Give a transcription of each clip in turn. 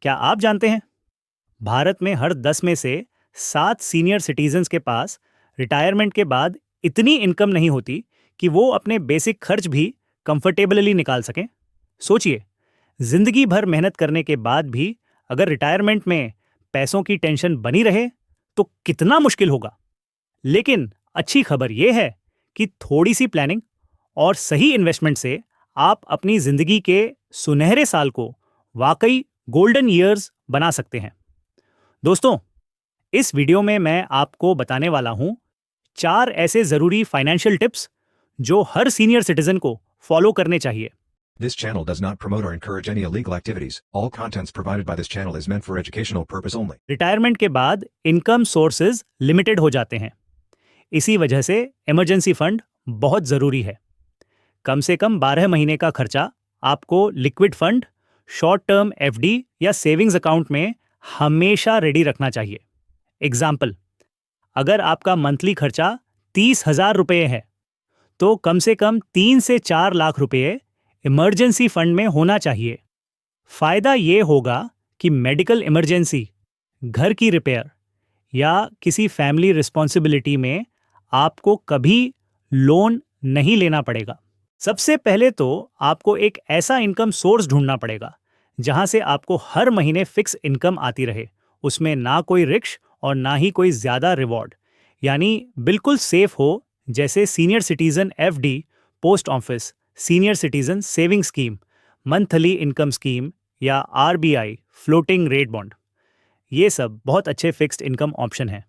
क्या आप जानते हैं, भारत में हर 10 में से 7 सीनियर सिटीजन्स के पास रिटायरमेंट के बाद इतनी इनकम नहीं होती कि वो अपने बेसिक खर्च भी कंफर्टेबली निकाल सकें। सोचिए, जिंदगी भर मेहनत करने के बाद भी अगर रिटायरमेंट में पैसों की टेंशन बनी रहे तो कितना मुश्किल होगा। लेकिन अच्छी खबर यह है कि थोड़ी सी प्लानिंग और सही इन्वेस्टमेंट से आप अपनी जिंदगी के सुनहरे साल को वाकई गोल्डन ईयर्स बना सकते हैं। दोस्तों, इस वीडियो में मैं आपको बताने वाला हूं 4 ऐसे जरूरी फाइनेंशियल टिप्स जो हर सीनियर सिटीजन को फॉलो करने चाहिए। This channel does not promote or encourage any illegal activities. All contents provided by this channel is meant for educational purpose only. Retirement के बाद इनकम सोर्सेज लिमिटेड हो जाते हैं। इसी वजह से इमरजेंसी फंड बहुत जरूरी है। कम से कम 12 महीने का खर्चा आपको liquid fund, short term FD या सेविंग्स अकाउंट में हमेशा रेडी रखना चाहिए। एग्जाम्पल, अगर आपका मंथली खर्चा 30,000 रुपये है तो कम से कम 3 से 4 लाख रुपये इमरजेंसी फंड में होना चाहिए। फायदा ये होगा कि मेडिकल इमरजेंसी, घर की रिपेयर या किसी फैमिली रिस्पॉन्सिबिलिटी में आपको कभी लोन नहीं लेना पड़ेगा। सबसे पहले तो आपको एक ऐसा इनकम सोर्स ढूंढना पड़ेगा जहां से आपको हर महीने फिक्स इनकम आती रहे, उसमें ना कोई रिस्क और ना ही कोई ज्यादा रिवॉर्ड, यानी बिल्कुल सेफ हो, जैसे senior citizen FD, post office, senior citizen saving scheme, monthly income scheme या आरबीआई फ्लोटिंग रेट बॉन्ड। ये सब बहुत अच्छे फिक्स्ड इनकम ऑप्शन हैं।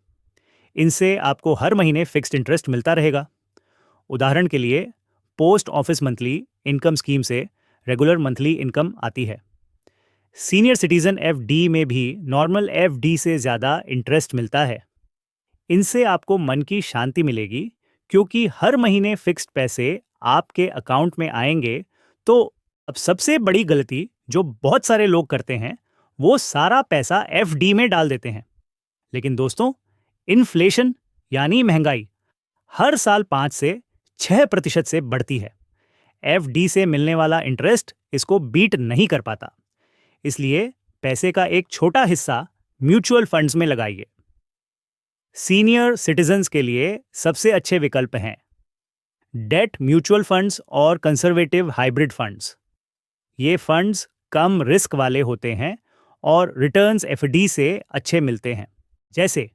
इनसे आपको हर महीने फिक्स्ड इंटरेस्ट मिलता रहेगा। उदाहरण के लिए, post office monthly income scheme से रेगुलर मंथली इनकम आती है। सीनियर सिटीजन एफडी में भी नॉर्मल एफडी से ज़्यादा इंटरेस्ट मिलता है। इनसे आपको मन की शांति मिलेगी, क्योंकि हर महीने फिक्स्ड पैसे आपके अकाउंट में आएंगे। तो अब सबसे बड़ी गलती जो बहुत सारे लोग करते हैं, वो सारा पैसा एफडी में डाल देते हैं। लेकिन दोस्तों, इन्फ्लेशन यानी महंगाई हर साल 5 से 6% से बढ़ती है। एफडी से मिलने वाला इंटरेस्ट इसको बीट नहीं कर पाता। इसलिए पैसे का एक छोटा हिस्सा म्यूचुअल फंड्स में लगाइए। सीनियर सिटीजन्स के लिए सबसे अच्छे विकल्प हैं डेट म्यूचुअल फंड्स और कंजर्वेटिव हाइब्रिड फंड्स। ये फंड्स कम रिस्क वाले होते हैं और रिटर्न्स एफडी से अच्छे मिलते हैं। जैसे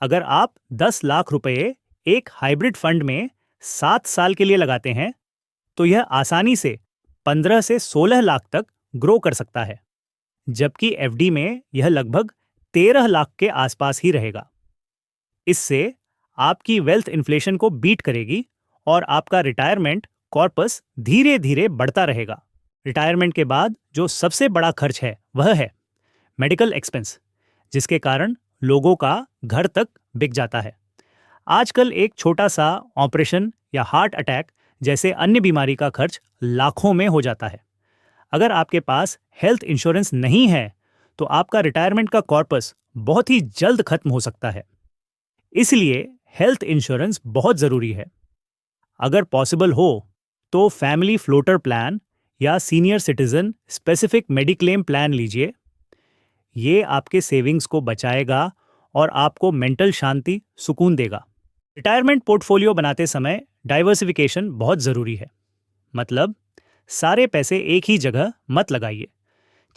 अगर आप 10 लाख रुपए एक हाइब्रिड फंड में 7 साल के लिए लगाते हैं तो यह आसानी से 15 से 16 लाख तक ग्रो कर सकता है, जबकि एफडी में यह लगभग 13 लाख के आसपास ही रहेगा। इससे आपकी वेल्थ इन्फ्लेशन को बीट करेगी और आपका रिटायरमेंट कॉर्पस धीरे धीरे बढ़ता रहेगा। रिटायरमेंट के बाद जो सबसे बड़ा खर्च है वह है मेडिकल एक्सपेंस, जिसके कारण लोगों का घर तक बिक जाता है। आजकल एक छोटा सा ऑपरेशन या हार्ट अटैक जैसे अन्य बीमारी का खर्च लाखों में हो जाता है। अगर आपके पास हेल्थ इंश्योरेंस नहीं है तो आपका रिटायरमेंट का कॉर्पस बहुत ही जल्द खत्म हो सकता है। इसलिए हेल्थ इंश्योरेंस बहुत ज़रूरी है। अगर पॉसिबल हो तो फैमिली फ्लोटर प्लान या senior citizen specific mediclaim plan लीजिए। ये आपके सेविंग्स को बचाएगा और आपको मेंटल शांति, सुकून देगा। रिटायरमेंट पोर्टफोलियो बनाते समय डाइवर्सिफिकेशन बहुत ज़रूरी है। मतलब, सारे पैसे एक ही जगह मत लगाइए।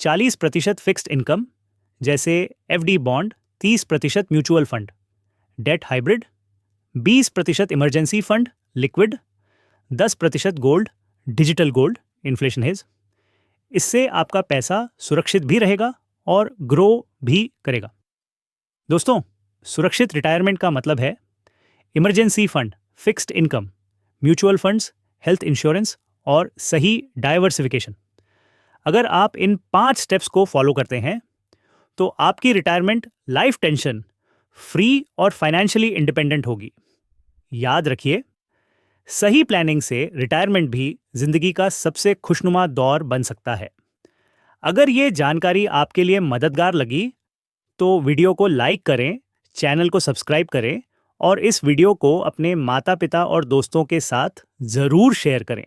40% फिक्स्ड इनकम जैसे FD bond, 30% mutual fund, debt hybrid, 20% emergency fund liquid, 10% gold, digital gold, inflation hedge. इससे आपका पैसा सुरक्षित भी रहेगा और ग्रो भी करेगा। दोस्तों, सुरक्षित रिटायरमेंट का मतलब है emergency fund, fixed income, mutual funds, health insurance और सही डाइवर्सिफिकेशन। अगर आप इन 5 स्टेप्स को फॉलो करते हैं तो आपकी रिटायरमेंट लाइफ टेंशन फ्री और फाइनेंशियली इंडिपेंडेंट होगी। याद रखिए, सही प्लानिंग से रिटायरमेंट भी जिंदगी का सबसे खुशनुमा दौर बन सकता है। अगर ये जानकारी आपके लिए मददगार लगी तो वीडियो को लाइक करें, चैनल को सब्सक्राइब करें और इस वीडियो को अपने माता पिता और दोस्तों के साथ ज़रूर शेयर करें।